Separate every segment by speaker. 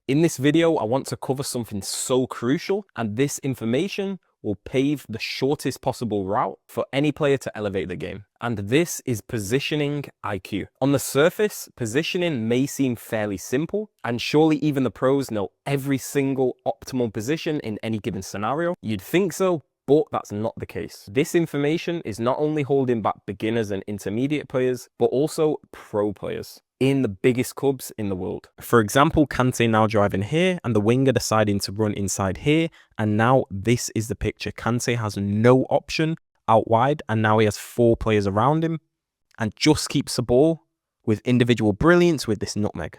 Speaker 1: In this video, I want to cover something so crucial, and this information will pave the shortest possible route for any player to elevate the game. And this is positioning IQ. On the surface, positioning may seem fairly simple, and surely even the pros know every single optimal position in any given scenario. You'd think so, but that's not the case. This information is not only holding back beginners and intermediate players, but also pro players in the biggest clubs in the world. For example, Kante now driving here and the winger deciding to run inside here. And now this is the picture. Kante has no option out wide, and now he has 4 players around him and just keeps the ball with individual brilliance with this nutmeg.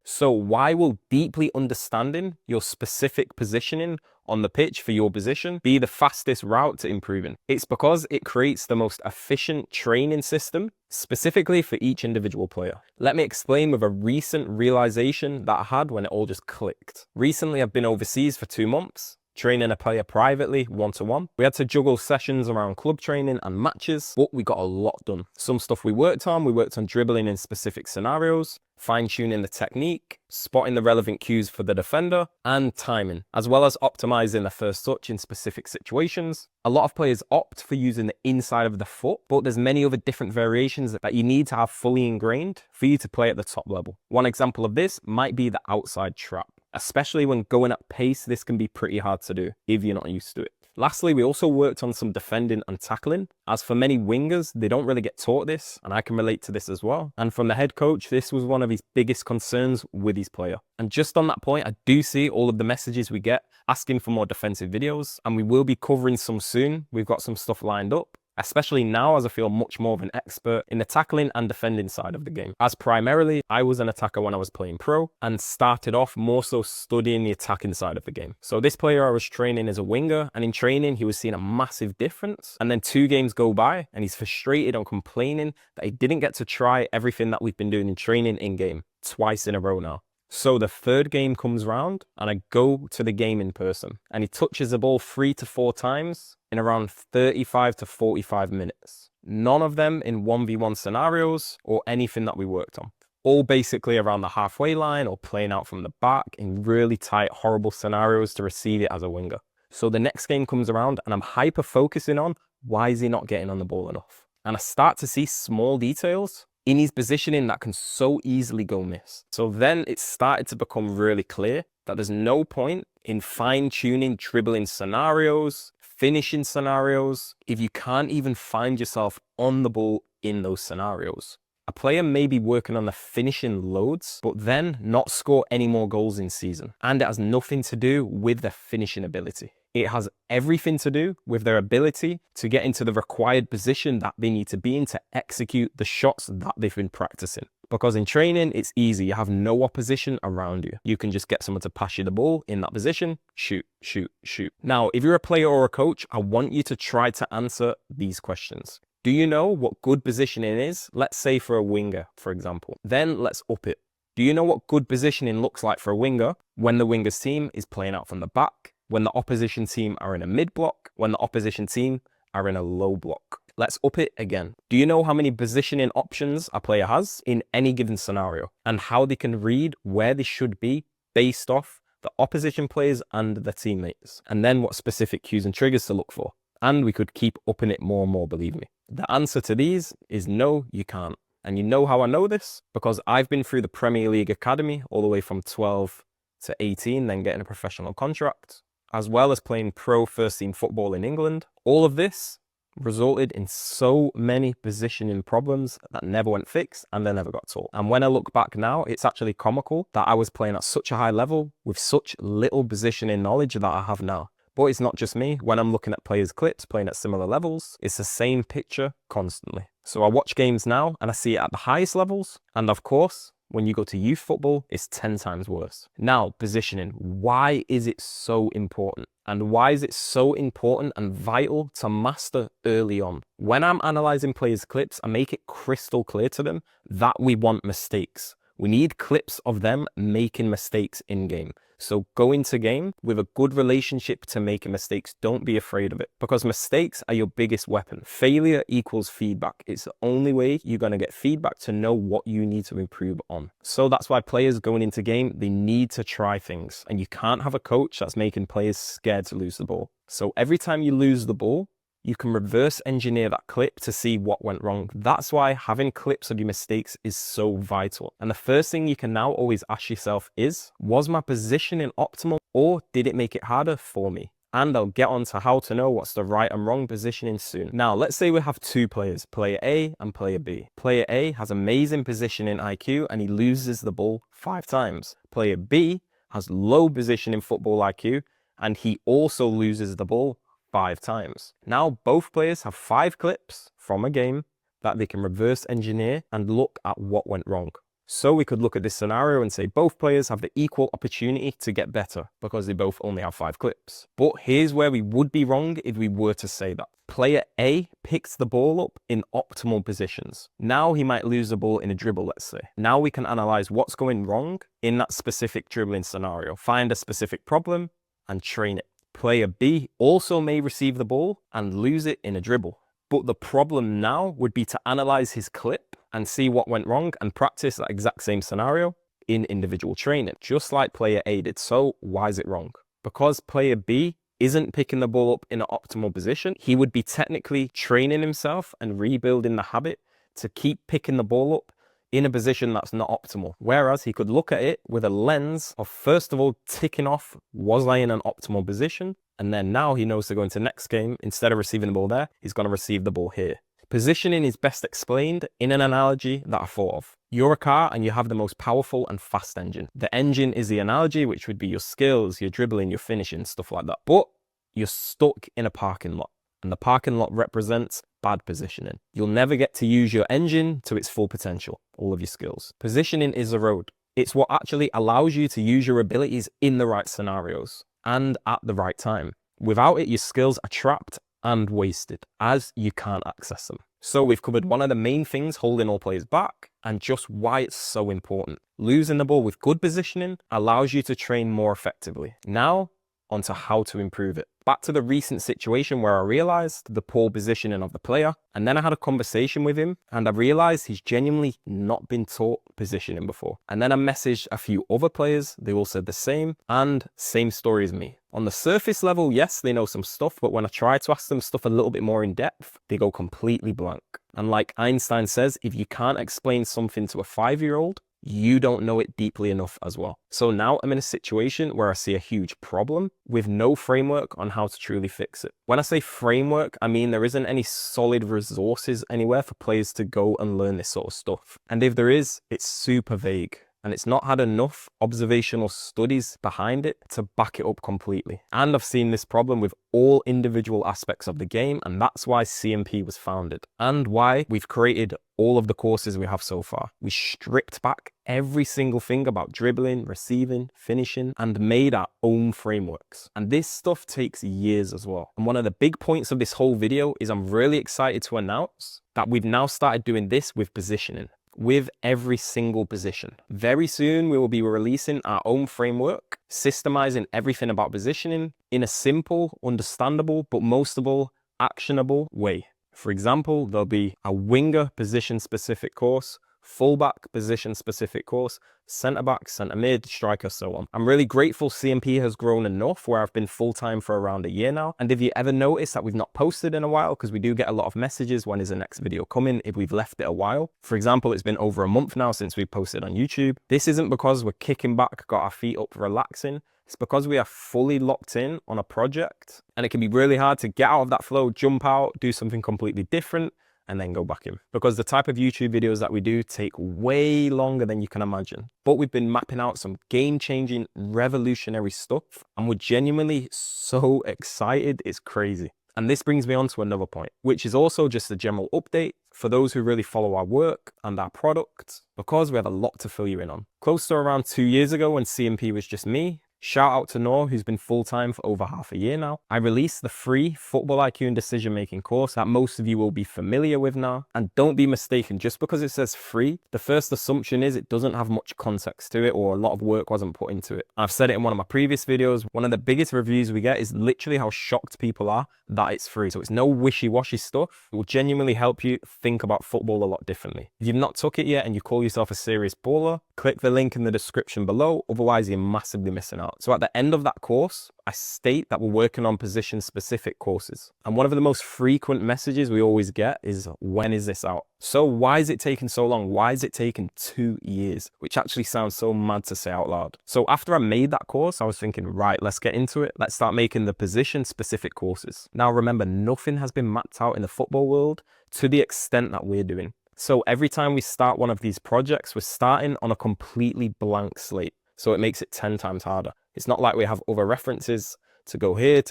Speaker 1: So why will deeply understanding your specific positioning on the pitch for your position be the fastest route to improving? It's because it creates the most efficient training system specifically for each individual player. Let me explain with a recent realization that I had when it all just clicked. Recently, I've been overseas for 2 months, training a player privately, one-to-one. We had to juggle sessions around club training and matches, but we got a lot done. Some stuff we worked on dribbling in specific scenarios, fine-tuning the technique, spotting the relevant cues for the defender, and timing, as well as optimizing the first touch in specific situations. A lot of players opt for using the inside of the foot, but there's many other different variations that you need to have fully ingrained for you to play at the top level. One example of this might be the outside trap. Especially when going at pace, this can be pretty hard to do if you're not used to it. Lastly, we also worked on some defending and tackling. As for many wingers, they don't really get taught this, and I can relate to this as well. And from the head coach, this was one of his biggest concerns with his player. And just on that point, I do see all of the messages we get asking for more defensive videos, and we will be covering some soon. We've got some stuff lined up, especially now as I feel much more of an expert in the tackling and defending side of the game. As primarily, I was an attacker when I was playing pro and started off more so studying the attacking side of the game. So this player I was training as a winger, and in training, he was seeing a massive difference. And then 2 games go by and he's frustrated and complaining that he didn't get to try everything that we've been doing in training in game twice in a row now. So the 3rd game comes round and I go to the game in person, and he touches the ball 3 to 4 times in around 35 to 45 minutes. None of them in 1v1 scenarios or anything that we worked on. All basically around the halfway line or playing out from the back in really tight, horrible scenarios to receive it as a winger. So the next game comes around and I'm hyper focusing on why is he not getting on the ball enough? And I start to see small details in his positioning that can so easily go miss. So then it started to become really clear that there's no point in fine-tuning dribbling scenarios, finishing scenarios, if you can't even find yourself on the ball in those scenarios. A player may be working on the finishing loads, but then not score any more goals in season. And it has nothing to do with their finishing ability. It has everything to do with their ability to get into the required position that they need to be in to execute the shots that they've been practicing. Because in training, it's easy. You have no opposition around you. You can just get someone to pass you the ball in that position, shoot, shoot, shoot. Now, if you're a player or a coach, I want you to try to answer these questions. Do you know what good positioning is? Let's say for a winger, for example. Then let's up it. Do you know what good positioning looks like for a winger when the winger's team is playing out from the back, when the opposition team are in a mid block, when the opposition team are in a low block? Let's up it again. Do you know how many positioning options a player has in any given scenario and how they can read where they should be based off the opposition players and their teammates? And then what specific cues and triggers to look for? And we could keep upping it more and more, believe me. The answer to these is no, you can't. And you know how I know this? Because I've been through the Premier League Academy all the way from 12 to 18, then getting a professional contract, as well as playing pro first team football in England. All of this resulted in so many positioning problems that never went fixed and they never got taught. And when I look back now, it's actually comical that I was playing at such a high level with such little positioning knowledge that I have now. But it's not just me. When I'm looking at players' clips playing at similar levels, it's the same picture constantly. So I watch games now and I see it at the highest levels. And of course, when you go to youth football, it's 10 times worse. Now, positioning. Why is it so important? And why is it so important and vital to master early on? When I'm analyzing players' clips, I make it crystal clear to them that we want mistakes. We need clips of them making mistakes in game. So go into game with a good relationship to making mistakes. Don't be afraid of it, because mistakes are your biggest weapon. Failure equals feedback. It's the only way you're going to get feedback to know what you need to improve on. So that's why players going into game, they need to try things, and you can't have a coach that's making players scared to lose the ball. So every time you lose the ball, you can reverse engineer that clip to see what went wrong. That's why having clips of your mistakes is so vital. And the first thing you can now always ask yourself is, was my positioning optimal, or did it make it harder for me? And I'll get on to how to know what's the right and wrong positioning soon. Now, let's say we have two players, player A and player B. Player A has amazing positioning IQ and he loses the ball 5 times. Player B has low positioning football IQ and he also loses the ball 5 times. Now both players have 5 clips from a game that they can reverse engineer and look at what went wrong. So we could look at this scenario and say both players have the equal opportunity to get better because they both only have 5 clips. But here's where we would be wrong if we were to say that. Player A picks the ball up in optimal positions. Now he might lose the ball in a dribble, let's say. Now we can analyze what's going wrong in that specific dribbling scenario, find a specific problem and train it. Player B also may receive the ball and lose it in a dribble. But the problem now would be to analyze his clip and see what went wrong and practice that exact same scenario in individual training, just like player A did. So why is it wrong? Because player B isn't picking the ball up in an optimal position, he would be technically training himself and rebuilding the habit to keep picking the ball up in a position that's not optimal. Whereas he could look at it with a lens of, first of all, ticking off, was I in an optimal position? And then now he knows to go into the next game, instead of receiving the ball there, he's going to receive the ball here. Positioning is best explained in an analogy that I thought of. You're a car and you have the most powerful and fast engine. The engine is the analogy, which would be your skills, your dribbling, your finishing, stuff like that. But you're stuck in a parking lot, and the parking lot represents bad positioning. You'll never get to use your engine to its full potential, all of your skills. Positioning is the road. It's what actually allows you to use your abilities in the right scenarios and at the right time. Without it, your skills are trapped and wasted, as you can't access them. So we've covered one of the main things holding all players back and just why it's so important. Losing the ball with good positioning allows you to train more effectively. Now, onto how to improve it. Back to the recent situation where I realized the poor positioning of the player, and then I had a conversation with him and I realized he's genuinely not been taught positioning before. And then I messaged a few other players, they all said the same, and same story as me. On the surface level, yes, they know some stuff, but when I try to ask them stuff a little bit more in depth, they go completely blank. And like Einstein says, if you can't explain something to a 5-year-old, you don't know it deeply enough as well. So now I'm in a situation where I see a huge problem with no framework on how to truly fix it. When I say framework, I mean there isn't any solid resources anywhere for players to go and learn this sort of stuff. And if there is, it's super vague. And it's not had enough observational studies behind it to back it up completely. And I've seen this problem with all individual aspects of the game, and that's why CMP was founded and why we've created all of the courses we have so far. We stripped back every single thing about dribbling, receiving, finishing, and made our own frameworks. And this stuff takes years as well. And one of the big points of this whole video is I'm really excited to announce that we've now started doing this with positioning. With every single position. Very soon we will be releasing our own framework, systemizing everything about positioning in a simple, understandable, but most of all, actionable way. For example, there'll be a winger position specific course, fullback position specific course, centre back, centre mid, striker, so on. I'm really grateful CMP has grown enough where I've been full-time for around a year now. And if you ever notice that we've not posted in a while, because we do get a lot of messages, when is the next video coming, if we've left it a while. For example, it's been over a month now since we posted on YouTube. This isn't because we're kicking back, got our feet up, relaxing. It's because we are fully locked in on a project, and it can be really hard to get out of that flow, jump out, do something completely different, and then go back in. Because the type of YouTube videos that we do take way longer than you can imagine. But we've been mapping out some game-changing, revolutionary stuff, and we're genuinely so excited, it's crazy. And this brings me on to another point, which is also just a general update for those who really follow our work and our product, because we have a lot to fill you in on. Close to around 2 years ago when CMP was just me, Shout out to Noor, who's been full-time for over half a year now. I released the free Football IQ and Decision Making course that most of you will be familiar with now. And don't be mistaken, just because it says free, the first assumption is it doesn't have much context to it or a lot of work wasn't put into it. I've said it in one of my previous videos, one of the biggest reviews we get is literally how shocked people are that it's free. So it's no wishy-washy stuff. It will genuinely help you think about football a lot differently. If you've not took it yet and you call yourself a serious baller, click the link in the description below, otherwise you're massively missing out. So at the end of that course, I state that we're working on position-specific courses. And one of the most frequent messages we always get is, when is this out? So why is it taking so long? Why is it taking 2 years? Which actually sounds so mad to say out loud. So after I made that course, I was thinking, right, let's get into it. Let's start making the position-specific courses. Now remember, nothing has been mapped out in the football world to the extent that we're doing. So every time we start one of these projects, we're starting on a completely blank slate. So it makes it 10 times harder. It's not like we have other references to go here,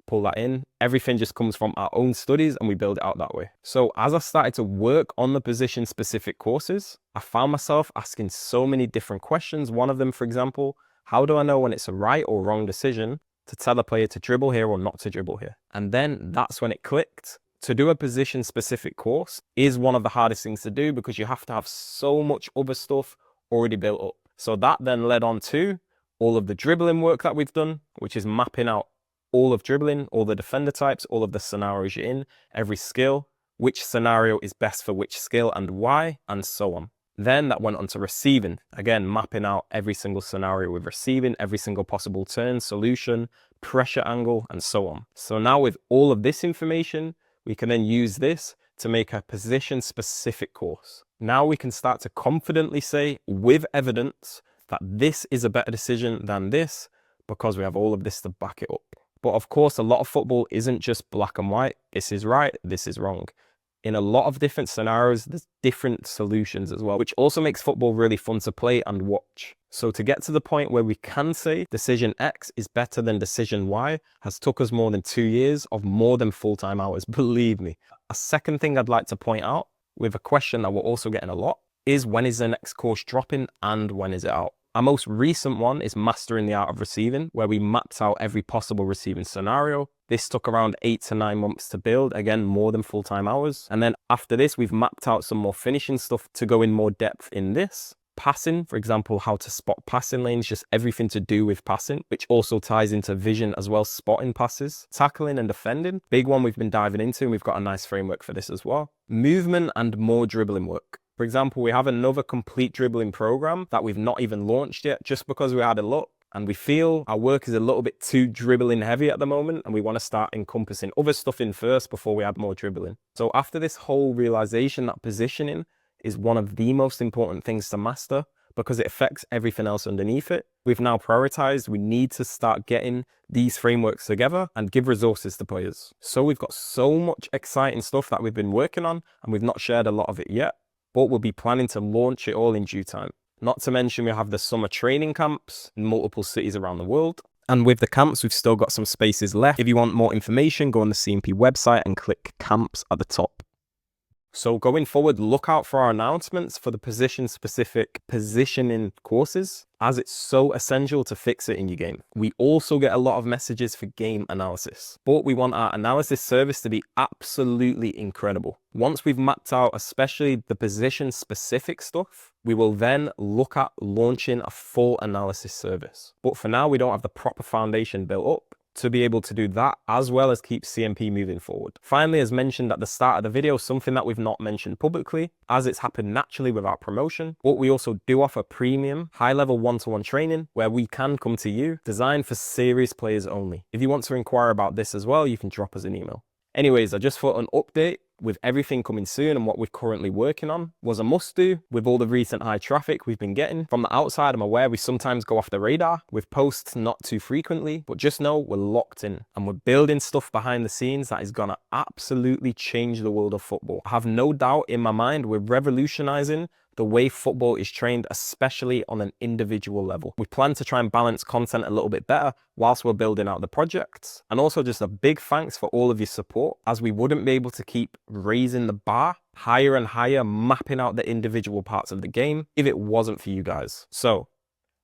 Speaker 1: pull that in. Everything just comes from our own studies and we build it out that way. So as I started to work on the position specific courses, I found myself asking so many different questions. One of them, for example, how do I know when it's a right or wrong decision to tell a player to dribble here or not to dribble here? And then that's when it clicked. To do a position specific course is one of the hardest things to do because you have to have so much other stuff already built up. So that then led on to all of the dribbling work that we've done, which is mapping out all of dribbling, all the defender types, all of the scenarios you're in, every skill, which scenario is best for which skill and why, and so on. Then that went on to receiving, again, mapping out every single scenario with receiving, every single possible turn, solution, pressure angle, and so on. So now with all of this information, we can then use this to make a position specific course. Now we can start to confidently say with evidence that this is a better decision than this because we have all of this to back it up. But of course, a lot of football isn't just black and white. This is right, this is wrong. In a lot of different scenarios, there's different solutions as well, which also makes football really fun to play and watch. So to get to the point where we can say decision X is better than decision Y has took us more than 2 years of more than full-time hours, believe me. A second thing I'd like to point out with a question that we're also getting a lot is, when is the next course dropping and when is it out? Our most recent one is Mastering the Art of Receiving, where we mapped out every possible receiving scenario. This took around 8 to 9 months to build, again, more than full-time hours. And then after this, we've mapped out some more finishing stuff to go in more depth in this. Passing, for example, how to spot passing lanes, just everything to do with passing, which also ties into vision as well, spotting passes. Tackling and defending, big one we've been diving into, and we've got a nice framework for this as well. Movement and more dribbling work. For example, we have another complete dribbling program that we've not even launched yet, just because we had a look and we feel our work is a little bit too dribbling heavy at the moment, and we want to start encompassing other stuff in first before we add more dribbling. So after this whole realization that positioning is one of the most important things to master because it affects everything else underneath it, we've now prioritized we need to start getting these frameworks together and give resources to players. So we've got so much exciting stuff that we've been working on, and we've not shared a lot of it yet, but we'll be planning to launch it all in due time. Not to mention we have the summer training camps in multiple cities around the world. And with the camps, we've still got some spaces left. If you want more information, go on the CMP website and click camps at the top. So going forward, look out for our announcements for the position-specific positioning courses, as it's so essential to fix it in your game. We also get a lot of messages for game analysis, but we want our analysis service to be absolutely incredible. Once we've mapped out especially the position-specific stuff, we will then look at launching a full analysis service. But for now, we don't have the proper foundation built up to be able to do that, as well as keep CMP moving forward. Finally, as mentioned at the start of the video, something that we've not mentioned publicly, as it's happened naturally with our promotion, but we also do offer premium, high-level one-to-one training where we can come to you, designed for serious players only. If you want to inquire about this as well, you can drop us an email. Anyways, I just thought an update with everything coming soon and what we're currently working on was a must do with all the recent high traffic we've been getting. From the outside, I'm aware we sometimes go off the radar with posts not too frequently, but just know we're locked in and we're building stuff behind the scenes that is gonna absolutely change the world of football. I have no doubt in my mind we're revolutionizing the way football is trained, especially on an individual level. We plan to try and balance content a little bit better whilst we're building out the projects. And also just a big thanks for all of your support, as we wouldn't be able to keep raising the bar higher and higher, mapping out the individual parts of the game if it wasn't for you guys. So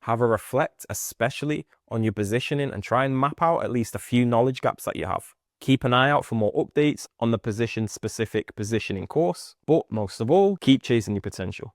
Speaker 1: Have a reflect, especially on your positioning, and try and map out at least a few knowledge gaps that you have. Keep an eye out for more updates on the position-specific positioning course, but most of all, keep chasing your potential.